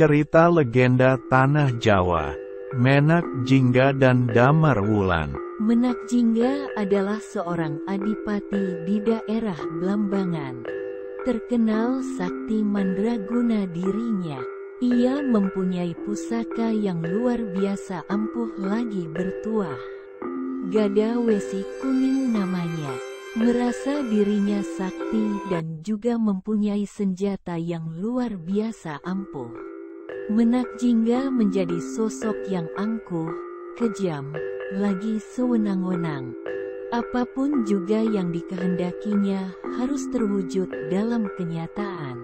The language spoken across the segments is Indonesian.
Cerita legenda Tanah Jawa, Menak Jingga dan Damar Wulan. Menak Jingga adalah seorang adipati di daerah Blambangan. Terkenal sakti mandraguna dirinya. Ia mempunyai pusaka yang luar biasa ampuh lagi bertuah. Gada Wesi Kuning namanya. Merasa dirinya sakti dan juga mempunyai senjata yang luar biasa ampuh. Menak Jingga menjadi sosok yang angkuh, kejam, lagi sewenang-wenang. Apapun juga yang dikehendakinya harus terwujud dalam kenyataan.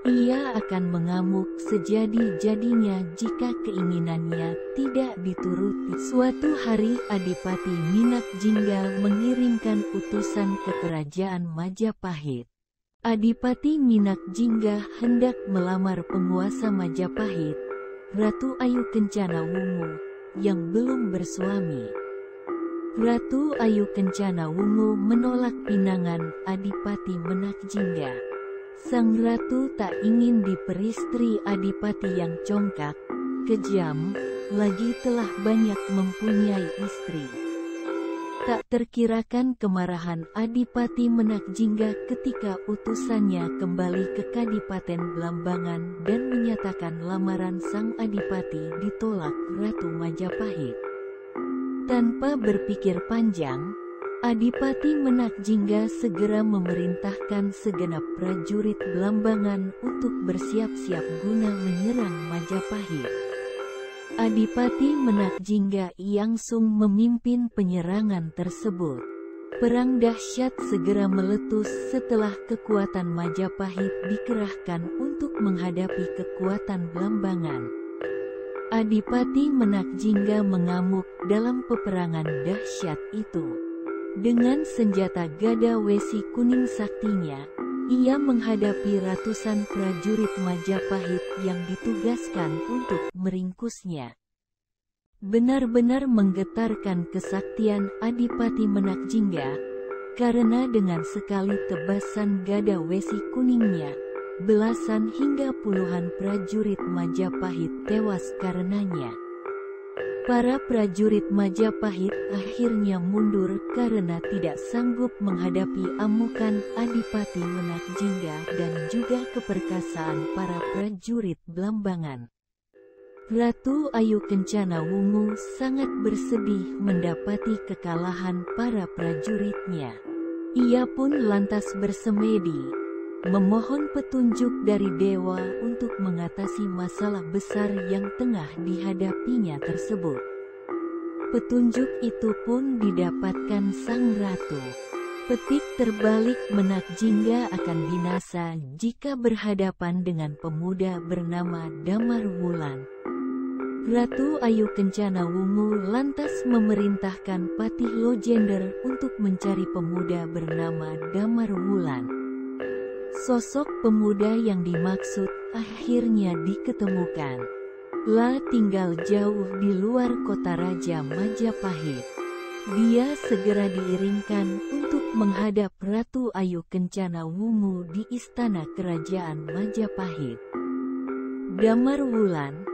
Ia akan mengamuk sejadi-jadinya jika keinginannya tidak dituruti. Suatu hari Adipati Menak Jingga mengirimkan utusan ke kerajaan Majapahit. Adipati Menak Jingga hendak melamar penguasa Majapahit, Ratu Ayu Kencana Wungu, yang belum bersuami. Ratu Ayu Kencana Wungu menolak pinangan Adipati Menak Jingga. Sang ratu tak ingin diperistri adipati yang congkak, kejam, lagi telah banyak mempunyai istri. Tak terkirakan kemarahan Adipati Menak Jingga ketika utusannya kembali ke Kadipaten Blambangan dan menyatakan lamaran sang adipati ditolak Ratu Majapahit. Tanpa berpikir panjang, Adipati Menak Jingga segera memerintahkan segenap prajurit Blambangan untuk bersiap-siap guna menyerang Majapahit. Adipati Menak Jingga langsung memimpin penyerangan tersebut. Perang dahsyat segera meletus setelah kekuatan Majapahit dikerahkan untuk menghadapi kekuatan Blambangan. Adipati Menak Jingga mengamuk dalam peperangan dahsyat itu. Dengan senjata Gada Wesi Kuning saktinya, ia menghadapi ratusan prajurit Majapahit yang ditugaskan untuk meringkusnya. Benar-benar menggetarkan kesaktian Adipati Menak Jingga, karena dengan sekali tebasan Gada Wesi Kuningnya, belasan hingga puluhan prajurit Majapahit tewas karenanya. Para prajurit Majapahit akhirnya mundur karena tidak sanggup menghadapi amukan Adipati Menak Jingga dan juga keperkasaan para prajurit Blambangan. Ratu Ayu Kencana Wungu sangat bersedih mendapati kekalahan para prajuritnya. Ia pun lantas bersemedi, memohon petunjuk dari dewa untuk mengatasi masalah besar yang tengah dihadapinya tersebut. Petunjuk itu pun didapatkan sang ratu. Petik terbalik Menak Jingga akan binasa jika berhadapan dengan pemuda bernama Damar Wulan. Ratu Ayu Kencana Wungu lantas memerintahkan Patih Lojender untuk mencari pemuda bernama Damar Wulan. Sosok pemuda yang dimaksud akhirnya diketemukan. Tinggal jauh di luar kota Raja Majapahit. Dia segera diiringkan untuk menghadap Ratu Ayu Kencana Wungu di istana kerajaan Majapahit. Damar Wulan,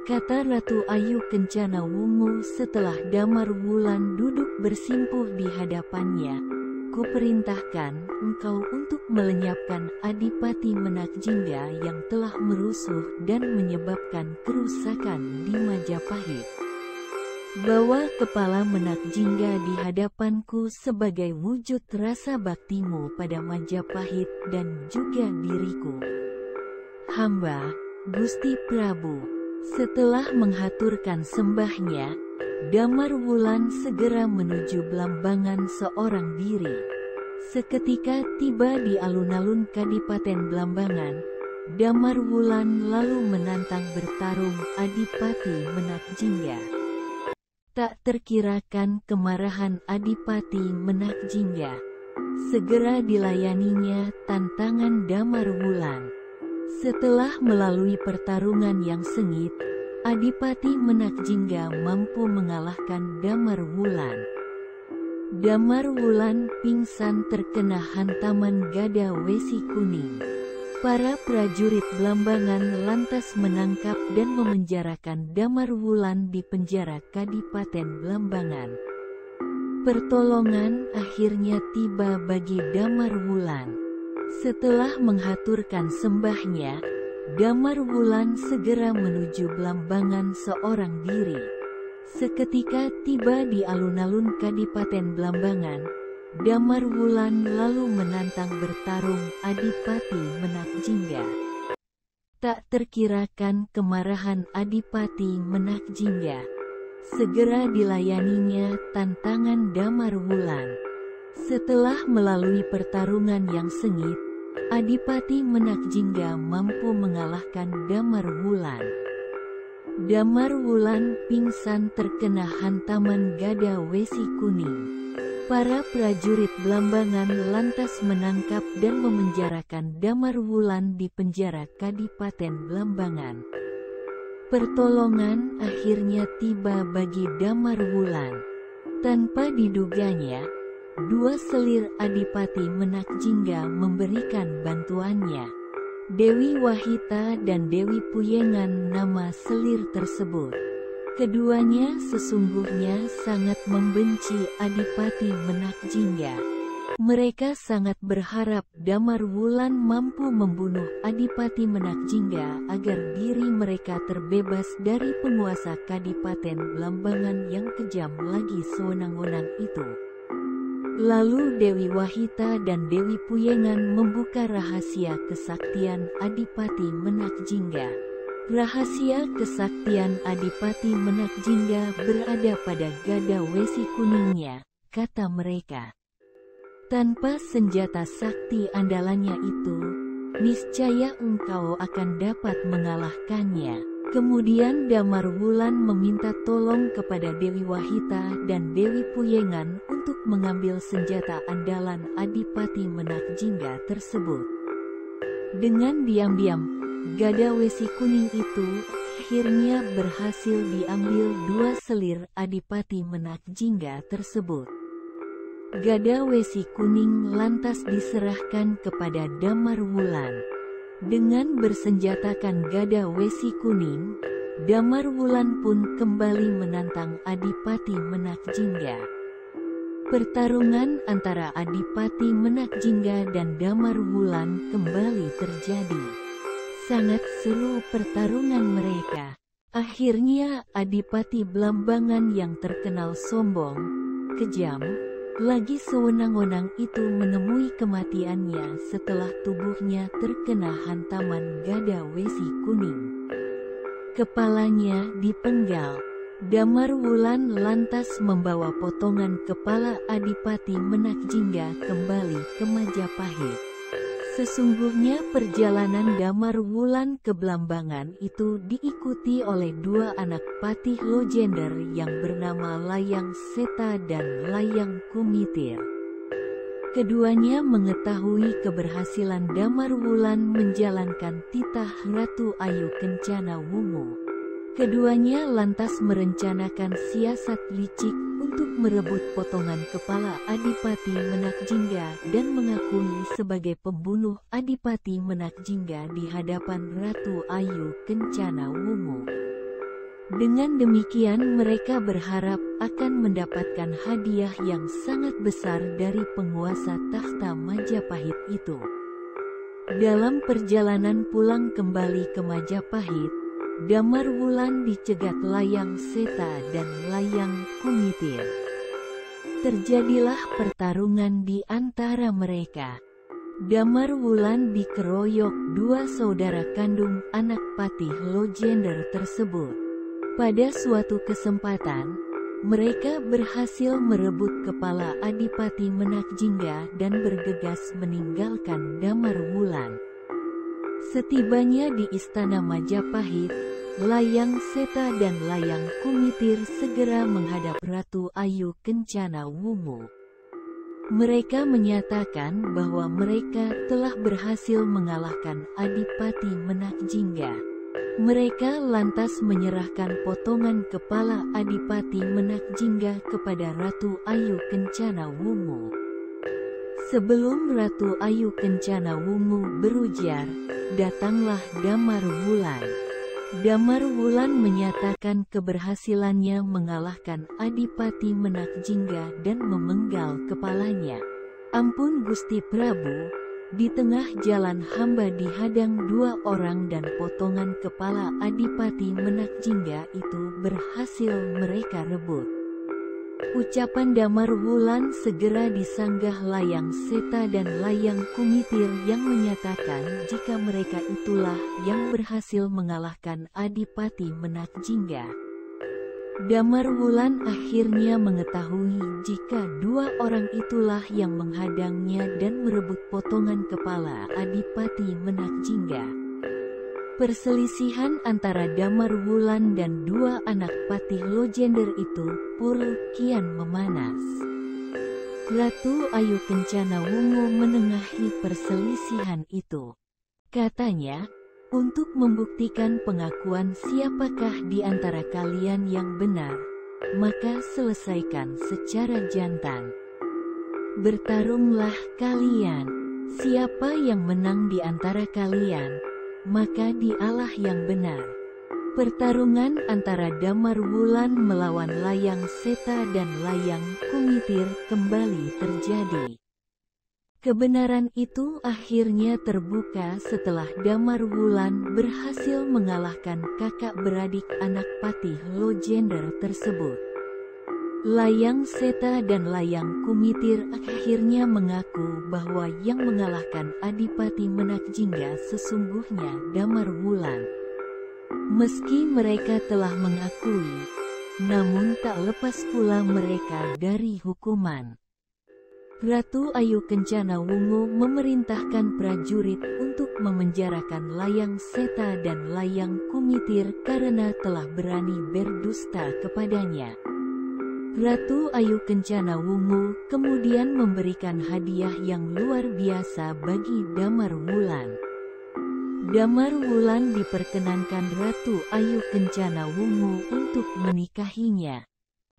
kata Ratu Ayu Kencana Wungu setelah Damar Wulan duduk bersimpuh di hadapannya. Kuperintahkan engkau untuk melenyapkan Adipati Menak Jingga yang telah merusuh dan menyebabkan kerusakan di Majapahit. Bawa kepala Menak Jingga di hadapanku sebagai wujud rasa baktimu pada Majapahit dan juga diriku. Hamba, Gusti Prabu. Setelah menghaturkan sembahnya, Damar Wulan segera menuju Blambangan seorang diri. Seketika tiba di alun-alun Kadipaten Blambangan, Damar Wulan lalu menantang bertarung Adipati Menak Jingga. Tak terkirakan kemarahan Adipati Menak Jingga. Segera dilayaninya tantangan Damar Wulan. Setelah melalui pertarungan yang sengit, Adipati Menak Jingga mampu mengalahkan Damar Wulan. Damar Wulan pingsan terkena hantaman Gada Wesi Kuning. Para prajurit Blambangan lantas menangkap dan memenjarakan Damarwulan di penjara Kadipaten Blambangan. Pertolongan akhirnya tiba bagi Damarwulan. Setelah menghaturkan sembahnya, Damarwulan segera menuju Blambangan seorang diri. Seketika tiba di alun-alun Kadipaten Blambangan, Damarwulan lalu menantang bertarung Adipati Menak Jingga. Tak terkirakan kemarahan Adipati Menak Jingga. Segera dilayaninya tantangan Damarwulan. Setelah melalui pertarungan yang sengit, Adipati Menak Jingga mampu mengalahkan Damarwulan. Damarwulan pingsan terkena hantaman gada wesi kuning. Para prajurit Blambangan lantas menangkap dan memenjarakan Damarwulan di penjara Kadipaten Blambangan. Pertolongan akhirnya tiba bagi Damarwulan. Tanpa diduganya, dua selir Adipati Menak Jingga memberikan bantuannya. Dewi Wahita dan Dewi Puyengan nama selir tersebut. Keduanya sesungguhnya sangat membenci Adipati Menak Jingga. Mereka sangat berharap Damarwulan mampu membunuh Adipati Menak Jingga agar diri mereka terbebas dari penguasa Kadipaten Blambangan yang kejam lagi sewenang-wenang itu. Lalu Dewi Wahita dan Dewi Puyengan membuka rahasia kesaktian Adipati Menak Jingga. Rahasia kesaktian Adipati Menak Jingga berada pada gada wesi kuningnya, kata mereka. Tanpa senjata sakti andalannya itu, niscaya engkau akan dapat mengalahkannya. Kemudian Damarwulan meminta tolong kepada Dewi Wahita dan Dewi Puyengan untuk mengambil senjata andalan Adipati Menak Jingga tersebut. Dengan diam-diam, gada wesi kuning itu akhirnya berhasil diambil dua selir Adipati Menak Jingga tersebut. Gada wesi kuning lantas diserahkan kepada Damarwulan. Dengan bersenjatakan gada wesi kuning, Damarwulan pun kembali menantang Adipati Menak Jingga. Pertarungan antara Adipati Menak Jingga dan Damarwulan kembali terjadi. Sangat seru pertarungan mereka. Akhirnya Adipati Blambangan yang terkenal sombong, kejam, lagi sewenang-wenang itu menemui kematiannya setelah tubuhnya terkena hantaman gada wesi kuning. Kepalanya dipenggal. Damarwulan lantas membawa potongan kepala Adipati Menak Jingga kembali ke Majapahit. Sesungguhnya perjalanan Damarwulan ke Blambangan itu diikuti oleh dua anak patih Lojender yang bernama Layang Seta dan Layang Kumitir. Keduanya mengetahui keberhasilan Damarwulan menjalankan titah Ratu Ayu Kencana Wungu. Keduanya lantas merencanakan siasat licik untuk merebut potongan kepala Adipati Menak Jingga dan mengakui sebagai pembunuh Adipati Menak Jingga di hadapan Ratu Ayu Kencana Wungu. Dengan demikian mereka berharap akan mendapatkan hadiah yang sangat besar dari penguasa takhta Majapahit itu. Dalam perjalanan pulang kembali ke Majapahit, Damarwulan dicegat Layang Seta dan Layang Kumitir. Terjadilah pertarungan di antara mereka. Damarwulan dikeroyok dua saudara kandung anak patih Lojender tersebut. Pada suatu kesempatan, mereka berhasil merebut kepala Adipati Menak Jingga dan bergegas meninggalkan Damarwulan. Setibanya di istana Majapahit, Layang Seta dan Layang Kumitir segera menghadap Ratu Ayu Kencana Wungu. Mereka menyatakan bahwa mereka telah berhasil mengalahkan Adipati Menak Jingga. Mereka lantas menyerahkan potongan kepala Adipati Menak Jingga kepada Ratu Ayu Kencana Wungu. Sebelum Ratu Ayu Kencana Wungu berujar, datanglah Damar Wulan. Damar Wulan menyatakan keberhasilannya mengalahkan Adipati Menakjingga dan memenggal kepalanya. Ampun Gusti Prabu, di tengah jalan hamba dihadang 2 orang dan potongan kepala Adipati Menakjingga itu berhasil mereka rebut. Ucapan Damar Wulan segera disanggah Layang Seta dan Layang Kumitir yang menyatakan jika mereka itulah yang berhasil mengalahkan Adipati Menakjingga. Damar Wulan akhirnya mengetahui jika 2 orang itulah yang menghadangnya dan merebut potongan kepala Adipati Menakjingga. Perselisihan antara Damar Wulan dan 2 anak patih Lojender itu pun kian memanas. Ratu Ayu Kencana Wungu menengahi perselisihan itu. Katanya, untuk membuktikan pengakuan siapakah di antara kalian yang benar, maka selesaikan secara jantan. Bertarunglah kalian. Siapa yang menang di antara kalian, maka dialah yang benar. Pertarungan antara Damar Wulan melawan Layang Seta dan Layang Kumitir kembali terjadi. Kebenaran itu akhirnya terbuka setelah Damar Wulan berhasil mengalahkan kakak beradik anak patih Lojender tersebut. Layang Seta dan Layang Kumitir akhirnya mengaku bahwa yang mengalahkan Adipati Menakjingga sesungguhnya Damar Wulan. Meski mereka telah mengakui, namun tak lepas pula mereka dari hukuman. Ratu Ayu Kencana Wungu memerintahkan prajurit untuk memenjarakan Layang Seta dan Layang Kumitir karena telah berani berdusta kepadanya. Ratu Ayu Kencana Wungu kemudian memberikan hadiah yang luar biasa bagi Damar Wulan. Damar Wulan diperkenankan Ratu Ayu Kencana Wungu untuk menikahinya.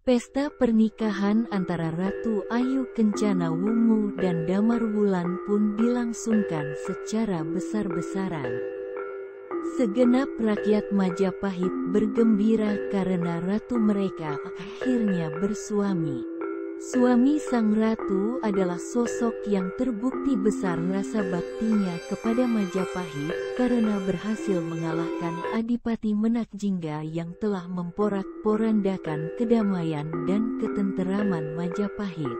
Pesta pernikahan antara Ratu Ayu Kencana Wungu dan Damar Wulan pun dilangsungkan secara besar-besaran. Segenap rakyat Majapahit bergembira karena ratu mereka akhirnya bersuami. Suami sang ratu adalah sosok yang terbukti besar rasa baktinya kepada Majapahit karena berhasil mengalahkan Adipati Menakjingga yang telah memporak-porandakan kedamaian dan ketenteraman Majapahit.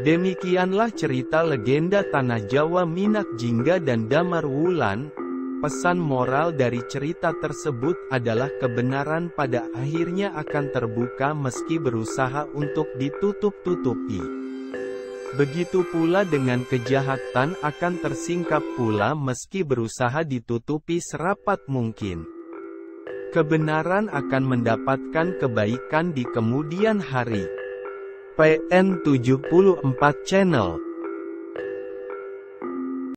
Demikianlah cerita legenda Tanah Jawa Minakjingga dan Damar Wulan. Pesan moral dari cerita tersebut adalah kebenaran pada akhirnya akan terbuka meski berusaha untuk ditutup-tutupi. Begitu pula dengan kejahatan akan tersingkap pula meski berusaha ditutupi serapat mungkin. Kebenaran akan mendapatkan kebaikan di kemudian hari. PN 74 Channel